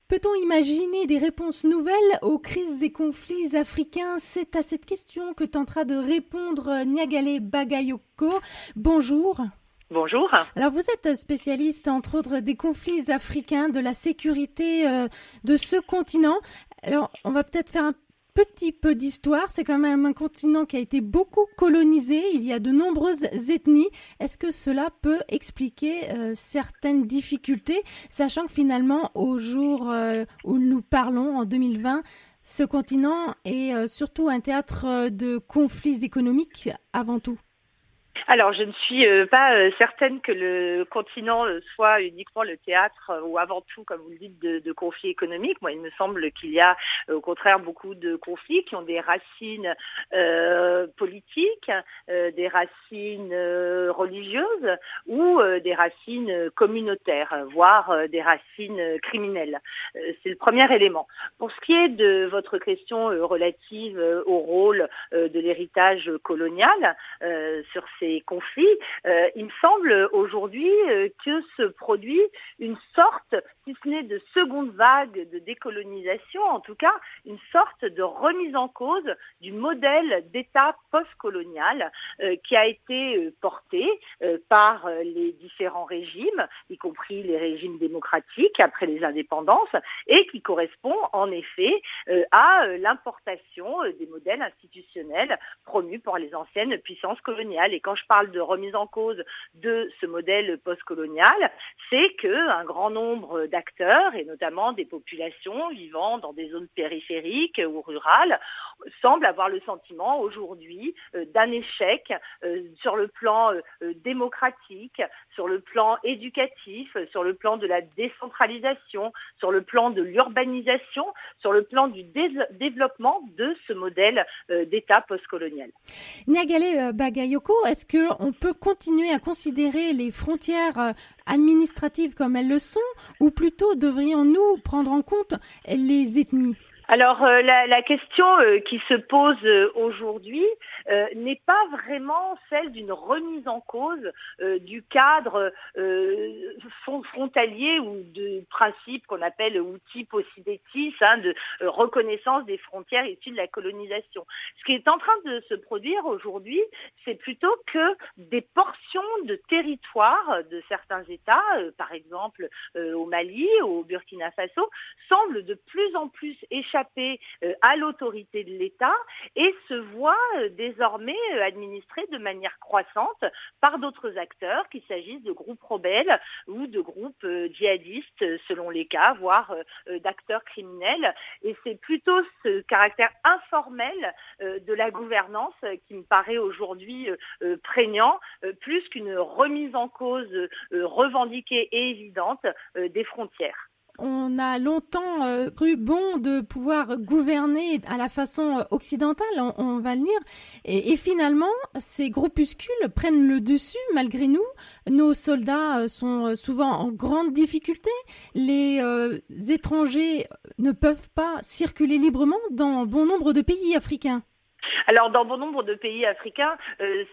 Peut-on imaginer des réponses nouvelles aux crises et conflits africains? C'est à cette question que tentera de répondre Niagale Bagayoko. Bonjour. Bonjour. Alors vous êtes spécialiste entre autres des conflits africains, de la sécurité de ce continent. Alors on va peut-être faire un petit peu d'histoire. C'est quand même un continent qui a été beaucoup colonisé. Il y a de nombreuses ethnies. Est-ce que cela peut expliquer certaines difficultés, sachant que finalement, au jour où nous parlons, en 2020, ce continent est surtout un théâtre de conflits économiques avant tout? Alors, je ne suis pas certaine que le continent soit uniquement le théâtre ou avant tout, comme vous le dites, de conflits économiques. Moi, il me semble qu'il y a au contraire beaucoup de conflits qui ont des racines politiques, des racines religieuses ou des racines communautaires, voire des racines criminelles. C'est le premier élément. Pour ce qui est de votre question relative au rôle de l'héritage colonial sur ces conflits, il me semble aujourd'hui que se produit une sorte, si ce n'est de seconde vague de décolonisation, en tout cas une sorte de remise en cause du modèle d'État postcolonial qui a été porté par les différents régimes, y compris les régimes démocratiques après les indépendances, et qui correspond en effet à l'importation des modèles institutionnels promus par les anciennes puissances coloniales. Et quand je parle de remise en cause de ce modèle postcolonial, c'est qu'un grand nombre d'acteurs, et notamment des populations vivant dans des zones périphériques ou rurales, semblent avoir le sentiment aujourd'hui d'un échec sur le plan démocratique, sur le plan éducatif, sur le plan de la décentralisation, sur le plan de l'urbanisation, sur le plan du développement de ce modèle d'État postcolonial. Niagale Bagayoko, est-ce qu'on peut continuer à considérer les frontières administratives comme elles le sont, ou plutôt devrions-nous prendre en compte les ethnies? Alors la question qui se pose aujourd'hui n'est pas vraiment celle d'une remise en cause du cadre frontalier ou de principe qu'on appelle outil possidetis, de reconnaissance des frontières issues de la colonisation. Ce qui est en train de se produire aujourd'hui, c'est plutôt que des portions de territoire de certains États, par exemple au Mali, au Burkina Faso, semblent de plus en plus échapper à l'autorité de l'État et se voient désormais administrés de manière croissante par d'autres acteurs, qu'il s'agisse de groupes rebelles ou de groupes djihadistes selon les cas, voire d'acteurs criminels. Et c'est plutôt ce caractère informel de la gouvernance qui me paraît aujourd'hui prégnant, plus qu'une remise en cause revendiquée et évidente des frontières. On a longtemps cru bon de pouvoir gouverner à la façon occidentale, on va le dire, et finalement, ces groupuscules prennent le dessus malgré nous. Nos soldats sont souvent en grande difficulté. Les étrangers ne peuvent pas circuler librement dans bon nombre de pays africains. Alors, dans bon nombre de pays africains,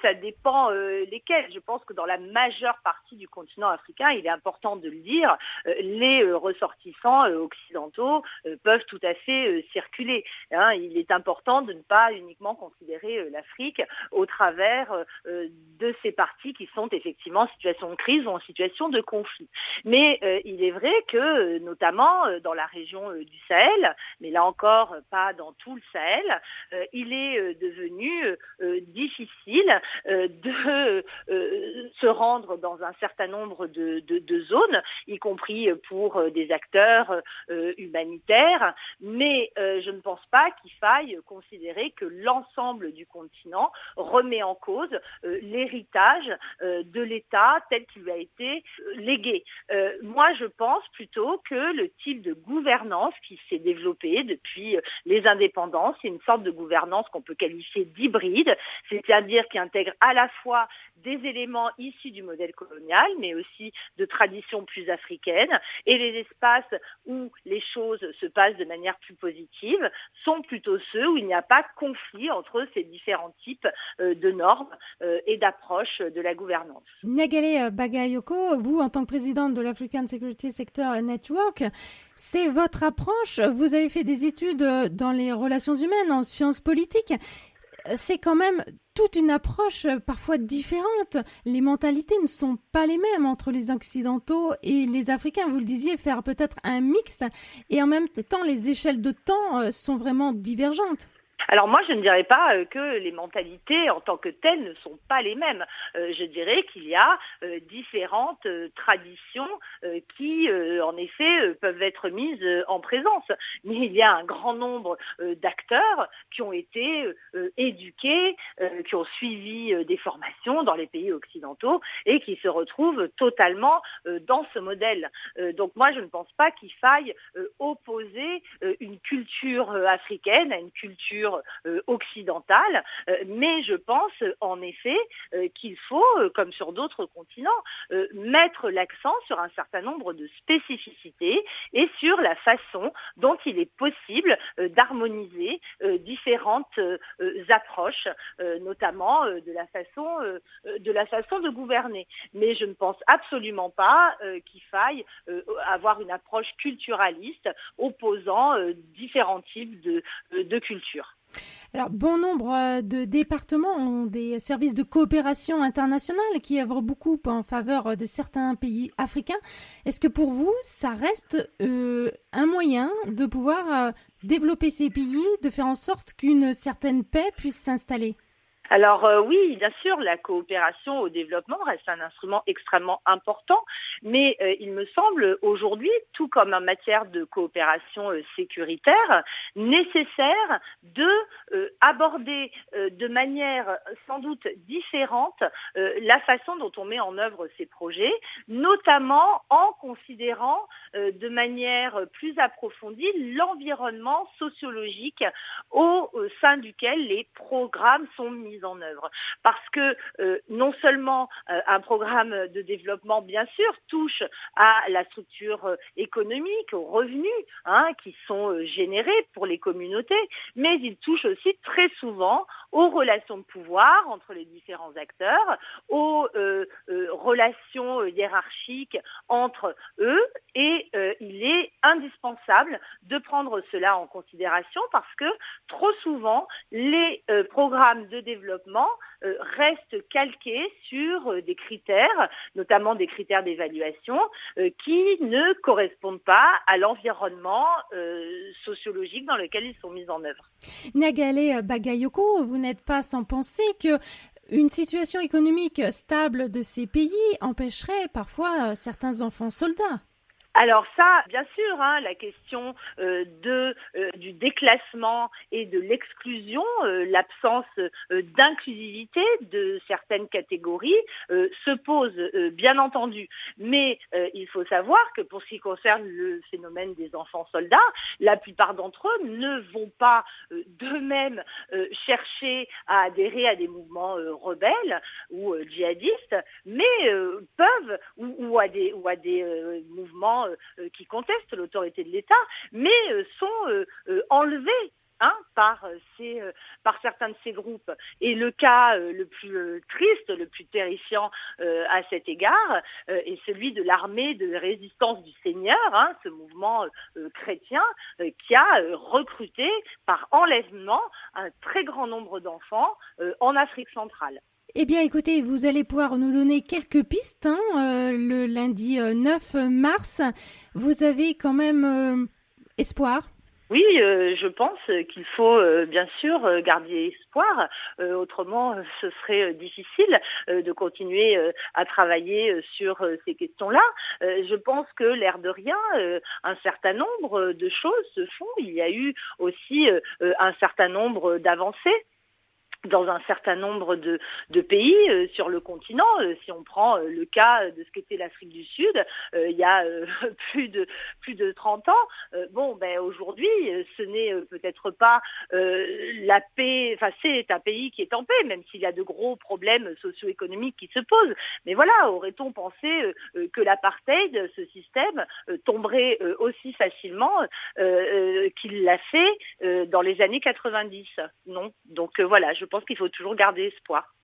ça dépend lesquels. Je pense que dans la majeure partie du continent africain, il est important de le dire, les ressortissants occidentaux peuvent tout à fait circuler. Il est important de ne pas uniquement considérer l'Afrique au travers de ces parties qui sont effectivement en situation de crise ou en situation de conflit. Mais il est vrai que, notamment dans la région du Sahel, mais là encore pas dans tout le Sahel, il est devenu difficile de se rendre dans un certain nombre de zones, y compris pour des acteurs humanitaires, mais je ne pense pas qu'il faille considérer que l'ensemble du continent remet en cause l'héritage de l'État tel qu'il lui a été légué. Moi, je pense plutôt que le type de gouvernance qui s'est développé depuis les indépendances, c'est une sorte de gouvernance qu'on peut qualifié d'hybride, c'est-à-dire qui intègre à la fois des éléments issus du modèle colonial, mais aussi de traditions plus africaines, et les espaces où les choses se passent de manière plus positive sont plutôt ceux où il n'y a pas de conflit entre ces différents types de normes et d'approches de la gouvernance. Niagale Bagayoko, vous, en tant que présidente de l'African Security Sector Network, C'est votre approche. Vous avez fait des études dans les relations humaines, en sciences politiques. C'est quand même toute une approche parfois différente. Les mentalités ne sont pas les mêmes entre les Occidentaux et les Africains. Vous le disiez, faire peut-être un mix et en même temps, les échelles de temps sont vraiment divergentes. Alors moi, je ne dirais pas que les mentalités en tant que telles ne sont pas les mêmes. Je dirais qu'il y a différentes traditions qui, en effet, peuvent être mises en présence. Mais il y a un grand nombre d'acteurs qui ont été éduqués, qui ont suivi des formations dans les pays occidentaux et qui se retrouvent totalement dans ce modèle. Donc moi, je ne pense pas qu'il faille opposer une culture africaine à une culture occidentale, mais je pense en effet qu'il faut, comme sur d'autres continents, mettre l'accent sur un certain nombre de spécificités et sur la façon dont il est possible d'harmoniser différentes approches, notamment de la façon de gouverner. Mais je ne pense absolument pas qu'il faille avoir une approche culturaliste opposant différents types de cultures. Alors, bon nombre de départements ont des services de coopération internationale qui œuvrent beaucoup en faveur de certains pays africains. Est-ce que pour vous, ça reste un moyen de pouvoir développer ces pays, de faire en sorte qu'une certaine paix puisse s'installer ? Alors oui, bien sûr, la coopération au développement reste un instrument extrêmement important, mais il me semble aujourd'hui, tout comme en matière de coopération sécuritaire, nécessaire de aborder de manière sans doute différente la façon dont on met en œuvre ces projets, notamment en considérant de manière plus approfondie l'environnement sociologique au sein duquel les programmes sont mis en œuvre. Parce que non seulement un programme de développement, bien sûr, touche à la structure économique, aux revenus qui sont générés pour les communautés, mais il touche aussi très souvent aux relations de pouvoir entre les différents acteurs, aux relations hiérarchiques entre eux, et il est indispensable de prendre cela en considération parce que trop souvent, les programmes de développement restent calqués sur des critères, notamment des critères d'évaluation, qui ne correspondent pas à l'environnement sociologique dans lequel ils sont mis en œuvre. Nagale Bagayoko, vous n'êtes pas sans penser que une situation économique stable de ces pays empêcherait parfois certains enfants soldats. Alors ça, bien sûr, la question du déclassement et de l'exclusion, l'absence d'inclusivité de certaines catégories se pose bien entendu. Mais il faut savoir que pour ce qui concerne le phénomène des enfants soldats, la plupart d'entre eux ne vont pas d'eux-mêmes chercher à adhérer à des mouvements rebelles ou djihadistes, mais peuvent ou à des mouvements qui contestent l'autorité de l'État, mais sont enlevés par certains de ces groupes. Et le cas le plus triste, le plus terrifiant à cet égard est celui de l'armée de résistance du Seigneur, ce mouvement chrétien qui a recruté par enlèvement un très grand nombre d'enfants en Afrique centrale. Eh bien, écoutez, vous allez pouvoir nous donner quelques pistes le lundi 9 mars. Vous avez quand même espoir ? Oui, je pense qu'il faut bien sûr garder espoir, autrement ce serait difficile de continuer à travailler sur ces questions-là. Je pense que l'air de rien, un certain nombre de choses se font. Il y a eu aussi un certain nombre d'avancées dans un certain nombre de pays sur le continent. Si on prend le cas de ce qu'était l'Afrique du Sud, il y a plus de 30 ans, aujourd'hui, ce n'est peut-être pas la paix, enfin c'est un pays qui est en paix, même s'il y a de gros problèmes socio-économiques qui se posent. Mais voilà, aurait-on pensé que l'apartheid, ce système, tomberait aussi facilement qu'il l'a fait dans les années 90 ? Non. Donc voilà, je pense qu'il faut toujours garder espoir.